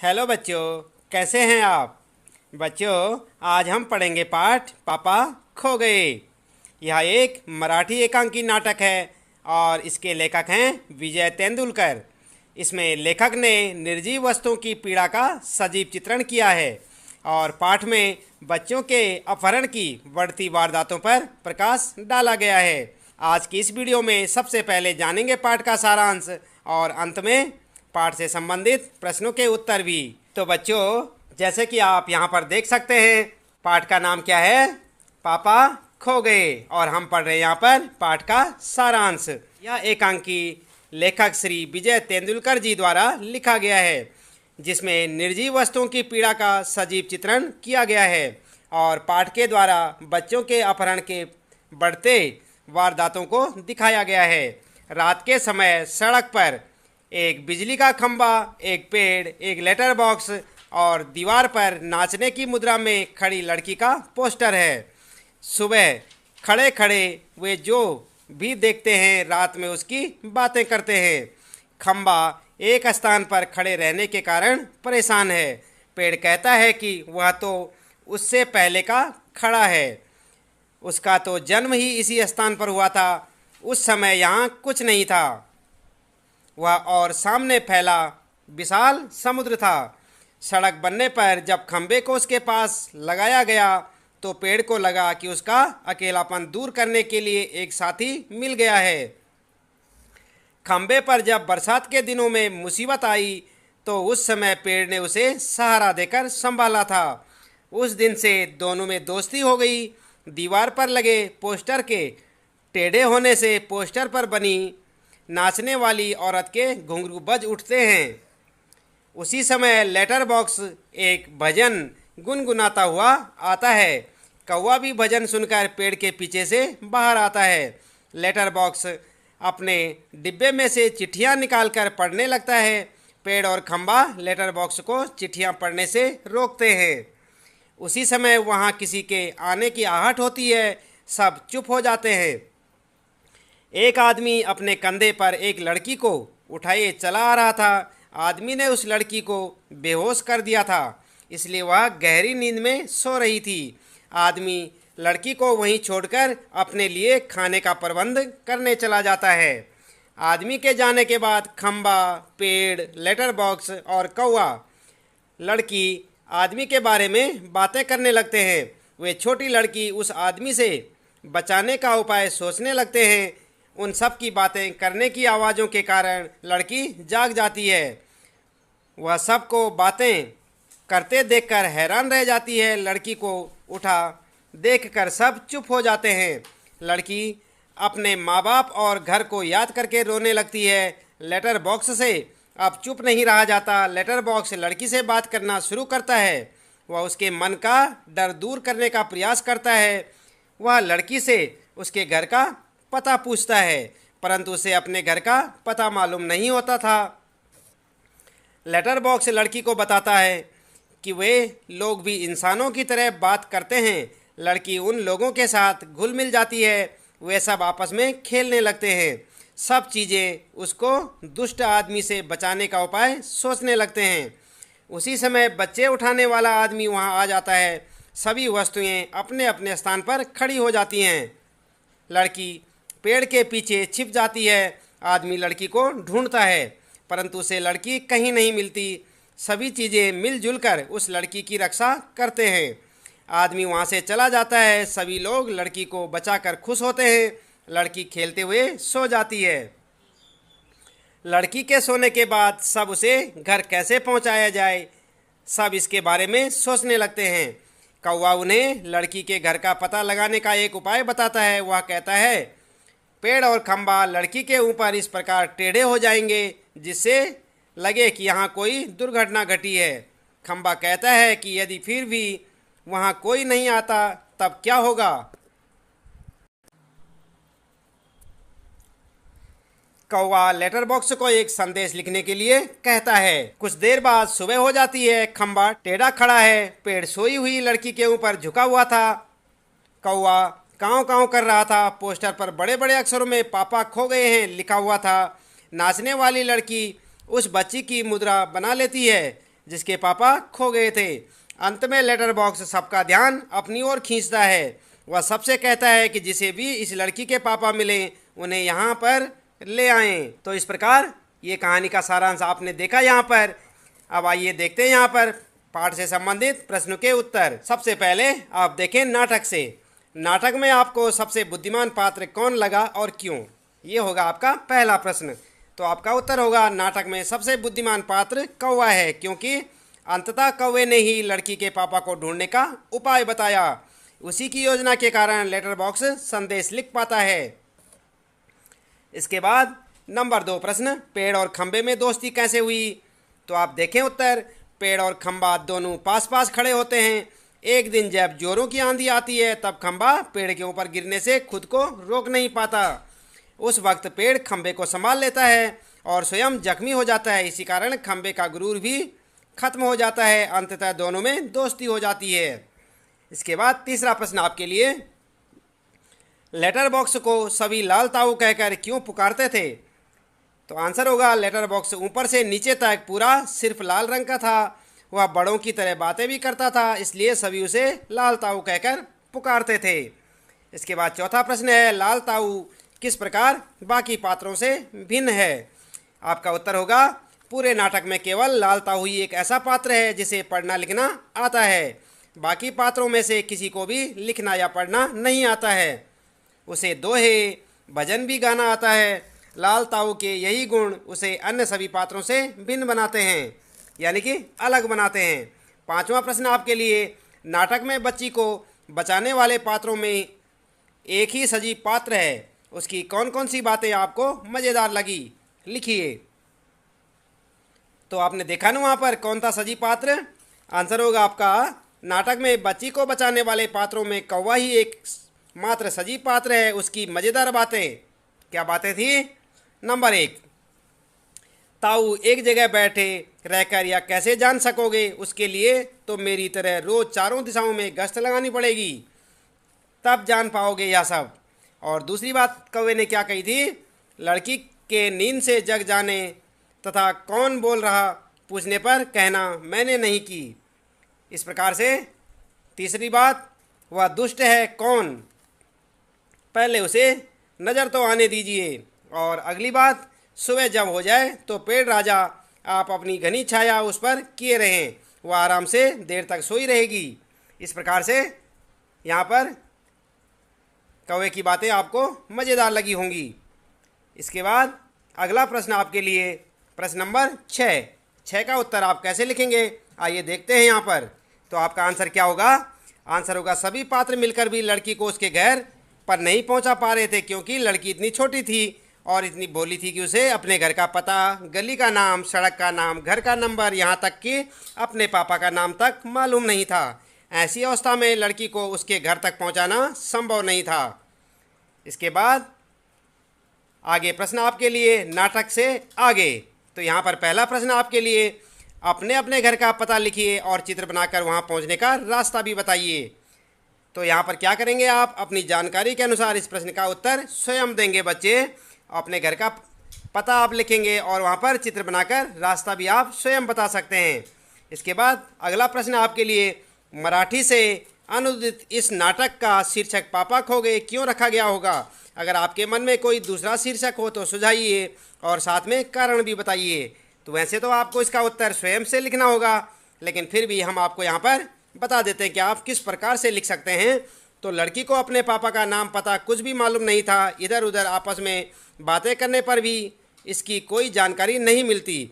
Hello बच्चों, कैसे हैं आप? बच्चों, आज हम पढ़ेंगे पाठ पापा खो गए। यह एक मराठी एकांकी नाटक है और इसके लेखक हैं विजय तेंदुलकर। इसमें लेखक ने निर्जीव वस्तुओं की पीड़ा का सजीव चित्रण किया है और पाठ में बच्चों के अपहरण की बढ़ती वारदातों पर प्रकाश डाला गया है। आज की इस वीडियो में सबसे पहले जानेंगे पाठ का सारांश और अंत में पाठ से संबंधित प्रश्नों के उत्तर भी। तो बच्चों, जैसे कि आप यहाँ पर देख सकते हैं, पाठ का नाम क्या है? पापा खो गए। और हम पढ़ रहे हैं यहाँ पर पाठ का सारांश। यह एकांकी लेखक श्री विजय तेंदुलकर जी द्वारा लिखा गया है, जिसमें निर्जीव वस्तुओं की पीड़ा का सजीव चित्रण किया गया है और पाठ के द्वारा बच्चों के अपहरण के बढ़ते वारदातों को दिखाया गया है। रात के समय सड़क पर एक बिजली का खंभा, एक पेड़, एक लेटर बॉक्स और दीवार पर नाचने की मुद्रा में खड़ी लड़की का पोस्टर है। सुबह खड़े खड़े वे जो भी देखते हैं, रात में उसकी बातें करते हैं। खंभा एक स्थान पर खड़े रहने के कारण परेशान है। पेड़ कहता है कि वह तो उससे पहले का खड़ा है, उसका तो जन्म ही इसी स्थान पर हुआ था। उस समय यहाँ कुछ नहीं था, वह और सामने फैला विशाल समुद्र था। सड़क बनने पर जब खंबे को उसके पास लगाया गया तो पेड़ को लगा कि उसका अकेलापन दूर करने के लिए एक साथी मिल गया है। खंबे पर जब बरसात के दिनों में मुसीबत आई तो उस समय पेड़ ने उसे सहारा देकर संभाला था। उस दिन से दोनों में दोस्ती हो गई। दीवार पर लगे पोस्टर के टेढ़े होने से पोस्टर पर बनी नाचने वाली औरत के घुंघरू बज उठते हैं। उसी समय लेटर बॉक्स एक भजन गुनगुनाता हुआ आता है। कौवा भी भजन सुनकर पेड़ के पीछे से बाहर आता है। लेटर बॉक्स अपने डिब्बे में से चिट्ठियां निकालकर पढ़ने लगता है। पेड़ और खंबा लेटर बॉक्स को चिट्ठियां पढ़ने से रोकते हैं। उसी समय वहां किसी के आने की आहट होती है। सब चुप हो जाते हैं। एक आदमी अपने कंधे पर एक लड़की को उठाए चला आ रहा था। आदमी ने उस लड़की को बेहोश कर दिया था, इसलिए वह गहरी नींद में सो रही थी। आदमी लड़की को वहीं छोड़कर अपने लिए खाने का प्रबंध करने चला जाता है। आदमी के जाने के बाद खंबा, पेड़, लेटर बॉक्स और कौवा लड़की आदमी के बारे में बातें करने लगते हैं। वे छोटी लड़की उस आदमी से बचाने का उपाय सोचने लगते हैं। उन सब की बातें करने की आवाज़ों के कारण लड़की जाग जाती है। वह सबको बातें करते देखकर हैरान रह जाती है। लड़की को उठा देखकर सब चुप हो जाते हैं। लड़की अपने माँ बाप और घर को याद करके रोने लगती है। लेटर बॉक्स से अब चुप नहीं रहा जाता। लेटर बॉक्स लड़की से बात करना शुरू करता है। वह उसके मन का डर दूर करने का प्रयास करता है। वह लड़की से उसके घर का पता पूछता है, परंतु उसे अपने घर का पता मालूम नहीं होता था। लेटर बॉक्स लड़की को बताता है कि वे लोग भी इंसानों की तरह बात करते हैं। लड़की उन लोगों के साथ घुल मिल जाती है। वे सब आपस में खेलने लगते हैं। सब चीज़ें उसको दुष्ट आदमी से बचाने का उपाय सोचने लगते हैं। उसी समय बच्चे उठाने वाला आदमी वहां आ जाता है। सभी वस्तुएं अपने अपने स्थान पर खड़ी हो जाती हैं। लड़की पेड़ के पीछे छिप जाती है। आदमी लड़की को ढूंढता है, परंतु उसे लड़की कहीं नहीं मिलती। सभी चीज़ें मिलजुल कर उस लड़की की रक्षा करते हैं। आदमी वहाँ से चला जाता है। सभी लोग लड़की को बचाकर खुश होते हैं। लड़की खेलते हुए सो जाती है। लड़की के सोने के बाद सब उसे घर कैसे पहुँचाया जाए, सब इसके बारे में सोचने लगते हैं। कौवा उन्हें लड़की के घर का पता लगाने का एक उपाय बताता है। वह कहता है, पेड़ और खंबा लड़की के ऊपर इस प्रकार टेढ़े हो जाएंगे जिससे लगे कि यहाँ कोई दुर्घटना घटी है। खंबा कहता है कि यदि फिर भी वहाँ कोई नहीं आता तब क्या होगा? कौवा लेटर बॉक्स को एक संदेश लिखने के लिए कहता है। कुछ देर बाद सुबह हो जाती है। खंबा टेढ़ा खड़ा है। पेड़ सोई हुई लड़की के ऊपर झुका हुआ था। कौवा काँव काँव कर रहा था। पोस्टर पर बड़े बड़े अक्षरों में पापा खो गए हैं लिखा हुआ था। नाचने वाली लड़की उस बच्ची की मुद्रा बना लेती है। जिसके पापा खो गए थे। अंत में लेटर बॉक्स सबका ध्यान अपनी ओर खींचता है। वह सबसे कहता है कि जिसे भी इस लड़की के पापा मिले उन्हें यहाँ पर ले आएं। तो इस प्रकार ये कहानी का सारांश आपने देखा यहाँ पर। अब आइए देखते हैं यहाँ पर पाठ से संबंधित प्रश्नों के उत्तर। सबसे पहले आप देखें नाटक से। नाटक में आपको सबसे बुद्धिमान पात्र कौन लगा और क्यों? ये होगा आपका पहला प्रश्न। तो आपका उत्तर होगा नाटक में सबसे बुद्धिमान पात्र कौवा है, क्योंकि अंततः कौवे ने ही लड़की के पापा को ढूंढने का उपाय बताया। उसी की योजना के कारण लेटर बॉक्स संदेश लिख पाता है। इसके बाद नंबर 2 प्रश्न, पेड़ और खंबे में दोस्ती कैसे हुई? तो आप देखें उत्तर। पेड़ और खंबा दोनों पास पास खड़े होते हैं। एक दिन जब जोरों की आंधी आती है तब खंबा पेड़ के ऊपर गिरने से खुद को रोक नहीं पाता। उस वक्त पेड़ खंबे को संभाल लेता है और स्वयं जख्मी हो जाता है। इसी कारण खंबे का गुरूर भी खत्म हो जाता है। अंततः दोनों में दोस्ती हो जाती है। इसके बाद तीसरा प्रश्न आपके लिए, लेटर बॉक्स को सभी लाल ताऊ कहकर क्यों पुकारते थे? तो आंसर होगा लेटर बॉक्स ऊपर से नीचे तक पूरा सिर्फ लाल रंग का था। वह बड़ों की तरह बातें भी करता था, इसलिए सभी उसे लाल ताऊ कहकर पुकारते थे। इसके बाद चौथा प्रश्न है, लाल ताऊ किस प्रकार बाकी पात्रों से भिन्न है? आपका उत्तर होगा पूरे नाटक में केवल लाल ताऊ ही एक ऐसा पात्र है जिसे पढ़ना लिखना आता है। बाकी पात्रों में से किसी को भी लिखना या पढ़ना नहीं आता है। उसे दोहे भजन भी गाना आता है। लाल ताऊ के यही गुण उसे अन्य सभी पात्रों से भिन्न बनाते हैं, यानी कि अलग बनाते हैं। पांचवा प्रश्न आपके लिए, नाटक में बच्ची को बचाने वाले पात्रों में एक ही सजीव पात्र है। उसकी कौन कौन सी बातें आपको मज़ेदार लगी, लिखिए। तो आपने देखा ना वहाँ पर कौन था सजीव पात्र? आंसर होगा आपका नाटक में बच्ची को बचाने वाले पात्रों में कौवा ही एक मात्र सजीव पात्र है। उसकी मज़ेदार बातें क्या बातें थी? नंबर 1, ताऊ एक जगह बैठे रहकर या कैसे जान सकोगे? उसके लिए तो मेरी तरह रोज चारों दिशाओं में गश्त लगानी पड़ेगी, तब जान पाओगे यह सब। और दूसरी बात कौवे ने क्या कही थी? लड़की के नींद से जग जाने तथा कौन बोल रहा पूछने पर कहना मैंने नहीं की। इस प्रकार से तीसरी बात, वह दुष्ट है कौन, पहले उसे नज़र तो आने दीजिए। और अगली बात, सुबह जब हो जाए तो पेड़ राजा आप अपनी घनी छाया उस पर किए रहें, वह आराम से देर तक सोई रहेगी। इस प्रकार से यहाँ पर कौवे की बातें आपको मज़ेदार लगी होंगी। इसके बाद अगला प्रश्न आपके लिए, प्रश्न नंबर 6 का उत्तर आप कैसे लिखेंगे? आइए देखते हैं यहाँ पर। तो आपका आंसर क्या होगा? आंसर होगा सभी पात्र मिलकर भी लड़की को उसके घर पर नहीं पहुँचा पा रहे थे, क्योंकि लड़की इतनी छोटी थी और इतनी भोली थी कि उसे अपने घर का पता, गली का नाम, सड़क का नाम, घर का नंबर, यहाँ तक कि अपने पापा का नाम तक मालूम नहीं था। ऐसी अवस्था में लड़की को उसके घर तक पहुँचाना संभव नहीं था। इसके बाद आगे प्रश्न आपके लिए नाटक से आगे। तो यहाँ पर पहला प्रश्न आपके लिए, अपने अपने घर का पता लिखिए और चित्र बनाकर वहाँ पहुँचने का रास्ता भी बताइए। तो यहाँ पर क्या करेंगे आप? अपनी जानकारी के अनुसार इस प्रश्न का उत्तर स्वयं देंगे बच्चे। अपने घर का पता आप लिखेंगे और वहाँ पर चित्र बनाकर रास्ता भी आप स्वयं बता सकते हैं। इसके बाद अगला प्रश्न आपके लिए, मराठी से अनुदित इस नाटक का शीर्षक पापा खो गए क्यों रखा गया होगा? अगर आपके मन में कोई दूसरा शीर्षक हो तो सुझाइए और साथ में कारण भी बताइए। तो वैसे तो आपको इसका उत्तर स्वयं से लिखना होगा, लेकिन फिर भी हम आपको यहाँ पर बता देते हैं कि आप किस प्रकार से लिख सकते हैं। तो लड़की को अपने पापा का नाम पता कुछ भी मालूम नहीं था। इधर उधर आपस में बातें करने पर भी इसकी कोई जानकारी नहीं मिलती।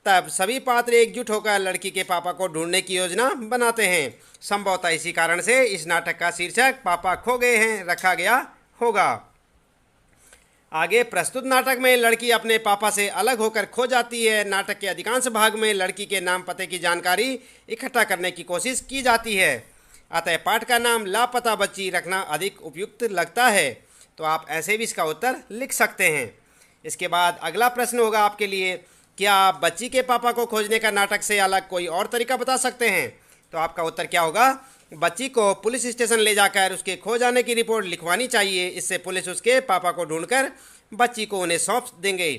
तब सभी पात्र एकजुट होकर लड़की के पापा को ढूंढने की योजना बनाते हैं। संभवतः इसी कारण से इस नाटक का शीर्षक पापा खो गए हैं रखा गया होगा। आगे प्रस्तुत नाटक में लड़की अपने पापा से अलग होकर खो जाती है। नाटक के अधिकांश भाग में लड़की के नाम पते की जानकारी इकट्ठा करने की कोशिश की जाती है। अतः पाठ का नाम लापता बच्ची रखना अधिक उपयुक्त लगता है। तो आप ऐसे भी इसका उत्तर लिख सकते हैं। इसके बाद अगला प्रश्न होगा आपके लिए, क्या आप बच्ची के पापा को खोजने का नाटक से अलग कोई और तरीका बता सकते हैं? तो आपका उत्तर क्या होगा? बच्ची को पुलिस स्टेशन ले जाकर उसके खो जाने की रिपोर्ट लिखवानी चाहिए। इससे पुलिस उसके पापा को ढूंढकर बच्ची को उन्हें सौंप देंगे।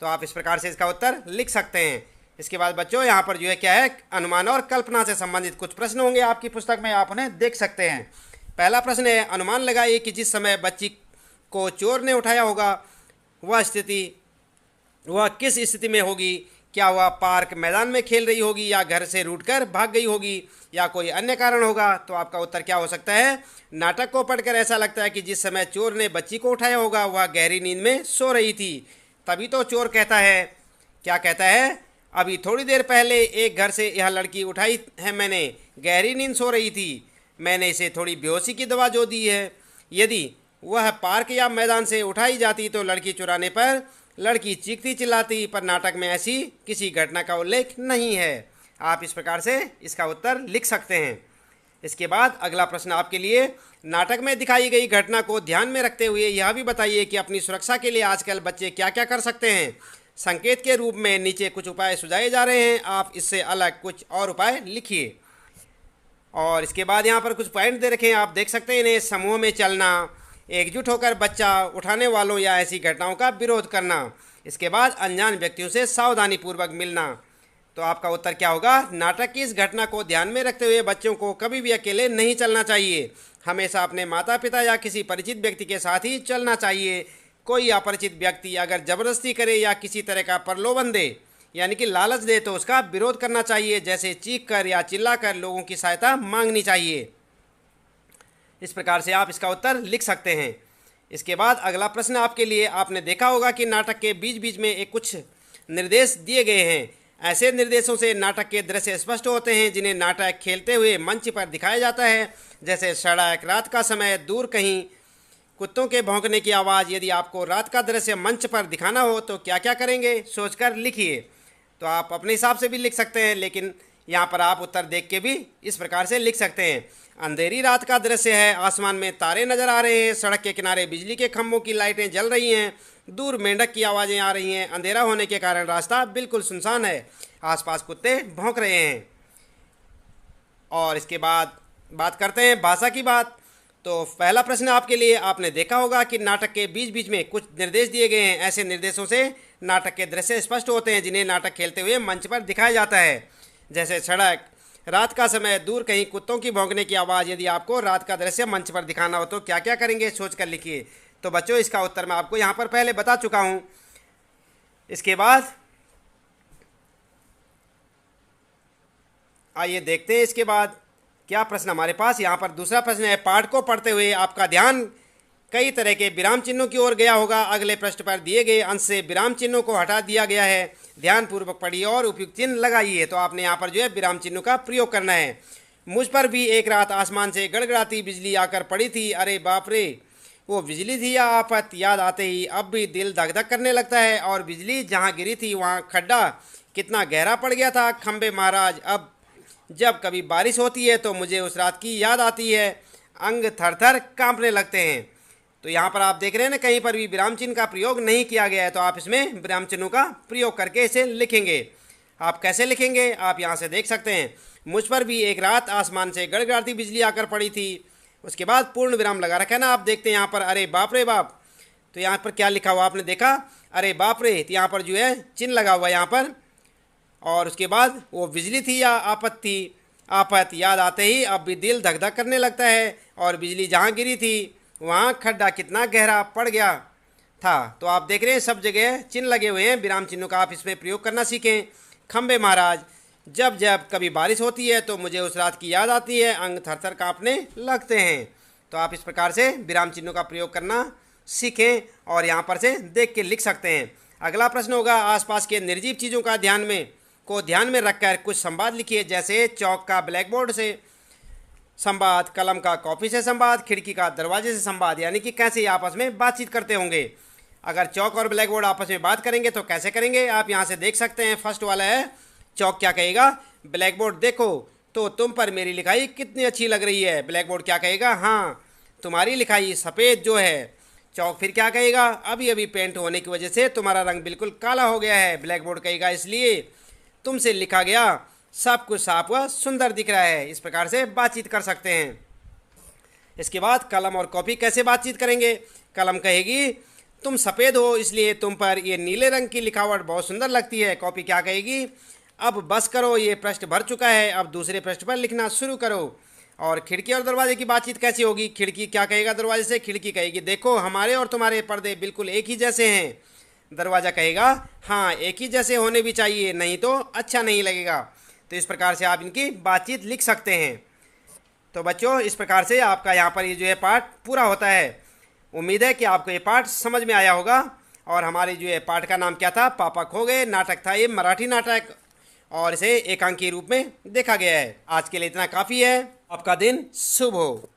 तो आप इस प्रकार से इसका उत्तर लिख सकते हैं। इसके बाद बच्चों यहाँ पर जो है क्या है, अनुमान और कल्पना से संबंधित कुछ प्रश्न होंगे आपकी पुस्तक में, आप उन्हें देख सकते हैं। पहला प्रश्न है, अनुमान लगाइए कि जिस समय बच्ची को चोर ने उठाया होगा वह किस स्थिति में होगी। क्या वह पार्क मैदान में खेल रही होगी, या घर से रूठकर भाग गई होगी, या कोई अन्य कारण होगा। तो आपका उत्तर क्या हो सकता है। नाटक को पढ़कर ऐसा लगता है कि जिस समय चोर ने बच्ची को उठाया होगा वह गहरी नींद में सो रही थी। तभी तो चोर कहता है, क्या कहता है, अभी थोड़ी देर पहले एक घर से यह लड़की उठाई है मैंने, गहरी नींद सो रही थी, मैंने इसे थोड़ी बेहोशी की दवा जो दी है। यदि वह पार्क या मैदान से उठाई जाती तो लड़की चुराने पर लड़की चीखती चिल्लाती, पर नाटक में ऐसी किसी घटना का उल्लेख नहीं है। आप इस प्रकार से इसका उत्तर लिख सकते हैं। इसके बाद अगला प्रश्न आपके लिए, नाटक में दिखाई गई घटना को ध्यान में रखते हुए यह भी बताइए कि अपनी सुरक्षा के लिए आजकल बच्चे क्या क्या कर सकते हैं। संकेत के रूप में नीचे कुछ उपाय सुझाए जा रहे हैं, आप इससे अलग कुछ और उपाय लिखिए। और इसके बाद यहाँ पर कुछ पॉइंट दे रखे हैं, आप देख सकते हैं इन्हें। समूह में चलना, एकजुट होकर बच्चा उठाने वालों या ऐसी घटनाओं का विरोध करना। इसके बाद अनजान व्यक्तियों से सावधानी पूर्वक मिलना। तो आपका उत्तर क्या होगा। नाटक की इस घटना को ध्यान में रखते हुए बच्चों को कभी भी अकेले नहीं चलना चाहिए, हमेशा अपने माता पिता या किसी परिचित व्यक्ति के साथ ही चलना चाहिए। कोई अपरिचित व्यक्ति अगर जबरदस्ती करे या किसी तरह का प्रलोभन दे यानी कि लालच दे तो उसका विरोध करना चाहिए, जैसे चीख कर या चिल्ला कर लोगों की सहायता मांगनी चाहिए। इस प्रकार से आप इसका उत्तर लिख सकते हैं। इसके बाद अगला प्रश्न आपके लिए, आपने देखा होगा कि नाटक के बीच बीच में एक कुछ निर्देश दिए गए हैं। ऐसे निर्देशों से नाटक के दृश्य स्पष्ट होते हैं जिन्हें नाटक खेलते हुए मंच पर दिखाया जाता है, जैसे सड़क, रात का समय, दूर कहीं कुत्तों के भौंकने की आवाज़। यदि आपको रात का दृश्य मंच पर दिखाना हो तो क्या क्या करेंगे, सोचकर लिखिए। तो आप अपने हिसाब से भी लिख सकते हैं, लेकिन यहाँ पर आप उत्तर देख के भी इस प्रकार से लिख सकते हैं। अंधेरी रात का दृश्य है, आसमान में तारे नजर आ रहे हैं, सड़क के किनारे बिजली के खंभों की लाइटें जल रही हैं, दूर मेंढक की आवाज़ें आ रही हैं, अंधेरा होने के कारण रास्ता बिल्कुल सुनसान है, आसपास कुत्ते भौंक रहे हैं। और इसके बाद बात करते हैं भाषा की बात। तो पहला प्रश्न आपके लिए, आपने देखा होगा कि नाटक के बीच बीच में कुछ निर्देश दिए गए हैं। ऐसे निर्देशों से नाटक के दृश्य स्पष्ट होते हैं जिन्हें नाटक खेलते हुए मंच पर दिखाया जाता है, जैसे सड़क, रात का समय, दूर कहीं कुत्तों की भौंकने की आवाज़। यदि आपको रात का दृश्य मंच पर दिखाना हो तो क्या क्या करेंगे, सोच कर लिखिए। तो बच्चों इसका उत्तर मैं आपको यहाँ पर पहले बता चुका हूँ। इसके बाद आइए देखते हैं इसके बाद क्या प्रश्न हमारे पास। यहाँ पर दूसरा प्रश्न है, पाठ को पढ़ते हुए आपका ध्यान कई तरह के विराम चिन्हों की ओर गया होगा। अगले पृष्ठ पर दिए गए अंश से विराम चिन्हों को हटा दिया गया है, ध्यानपूर्वक पढ़िए और उपयुक्त चिन्ह लगाइए। तो आपने यहाँ पर जो है विराम चिन्हों का प्रयोग करना है। मुझ पर भी एक रात आसमान से गड़गड़ाती बिजली आकर पड़ी थी, अरे बाप रे, वो बिजली थी या आफत, याद आते ही अब भी दिल धक धक करने लगता है। और बिजली जहाँ गिरी थी वहाँ खड्डा कितना गहरा पड़ गया था, खंबे महाराज, अब जब कभी बारिश होती है तो मुझे उस रात की याद आती है, अंग थर थर कांपने लगते हैं। तो यहाँ पर आप देख रहे हैं ना, कहीं पर भी विराम चिन्ह का प्रयोग नहीं किया गया है, तो आप इसमें विराम चिन्हों का प्रयोग करके इसे लिखेंगे। आप कैसे लिखेंगे, आप यहाँ से देख सकते हैं। मुझ पर भी एक रात आसमान से गड़गड़ाती बिजली आकर पड़ी थी, उसके बाद पूर्ण विराम लगा रखा है ना। आप देखते हैं यहाँ पर, अरे बाप रे बाप, तो यहाँ पर क्या लिखा हुआ आपने देखा, अरे बाप रे, तो यहाँ पर जो है चिन्ह लगा हुआ यहाँ पर। और उसके बाद वो बिजली थी या आफत थी, आफत याद आते ही अब भी दिल धक धक करने लगता है, और बिजली जहाँ गिरी थी वहाँ खड्डा कितना गहरा पड़ गया था। तो आप देख रहे हैं सब जगह चिन्ह लगे हुए हैं विराम चिन्हों का, आप इसमें प्रयोग करना सीखें। खंबे महाराज, जब जब कभी बारिश होती है तो मुझे उस रात की याद आती है, अंग थर थर काँपने लगते हैं। तो आप इस प्रकार से विराम चिन्हों का प्रयोग करना सीखें और यहाँ पर से देख के लिख सकते हैं। अगला प्रश्न होगा, आसपास के निर्जीव चीज़ों का ध्यान में रखकर कुछ संवाद लिखिए, जैसे चौक का ब्लैक बोर्ड से संवाद, कलम का कॉपी से संवाद, खिड़की का दरवाजे से संवाद, यानी कि कैसे आपस में बातचीत करते होंगे। अगर चौक और ब्लैक बोर्ड आपस में बात करेंगे तो कैसे करेंगे, आप यहाँ से देख सकते हैं। फर्स्ट वाला है, चौक क्या कहेगा, ब्लैक बोर्ड देखो तो तुम पर मेरी लिखाई कितनी अच्छी लग रही है। ब्लैक बोर्ड क्या कहेगा, हाँ तुम्हारी लिखाई सफ़ेद जो है। चौक फिर क्या कहेगा, अभी अभी पेंट होने की वजह से तुम्हारा रंग बिल्कुल काला हो गया है। ब्लैक बोर्ड कहेगा इसलिए तुमसे लिखा गया सब कुछ साफ व सुंदर दिख रहा है। इस प्रकार से बातचीत कर सकते हैं। इसके बाद कलम और कॉपी कैसे बातचीत करेंगे, कलम कहेगी तुम सफ़ेद हो इसलिए तुम पर ये नीले रंग की लिखावट बहुत सुंदर लगती है। कॉपी क्या कहेगी, अब बस करो, ये पृष्ठ भर चुका है, अब दूसरे पृष्ठ पर लिखना शुरू करो। और खिड़की और दरवाजे की बातचीत कैसी होगी? खिड़की क्या कहेगा दरवाजे से? खिड़की कहेगी देखो हमारे और तुम्हारे पर्दे बिल्कुल एक ही जैसे हैं। दरवाज़ा कहेगा हाँ एक ही जैसे होने भी चाहिए, नहीं तो अच्छा नहीं लगेगा। तो इस प्रकार से आप इनकी बातचीत लिख सकते हैं। तो बच्चों इस प्रकार से आपका यहाँ पर ये जो है पाठ पूरा होता है। उम्मीद है कि आपको ये पाठ समझ में आया होगा। और हमारे जो है पाठ का नाम क्या था? पापा खो गए। नाटक था ये मराठी नाटक, और इसे एकांकी रूप में देखा गया है। आज के लिए इतना काफ़ी है। आपका दिन शुभ हो।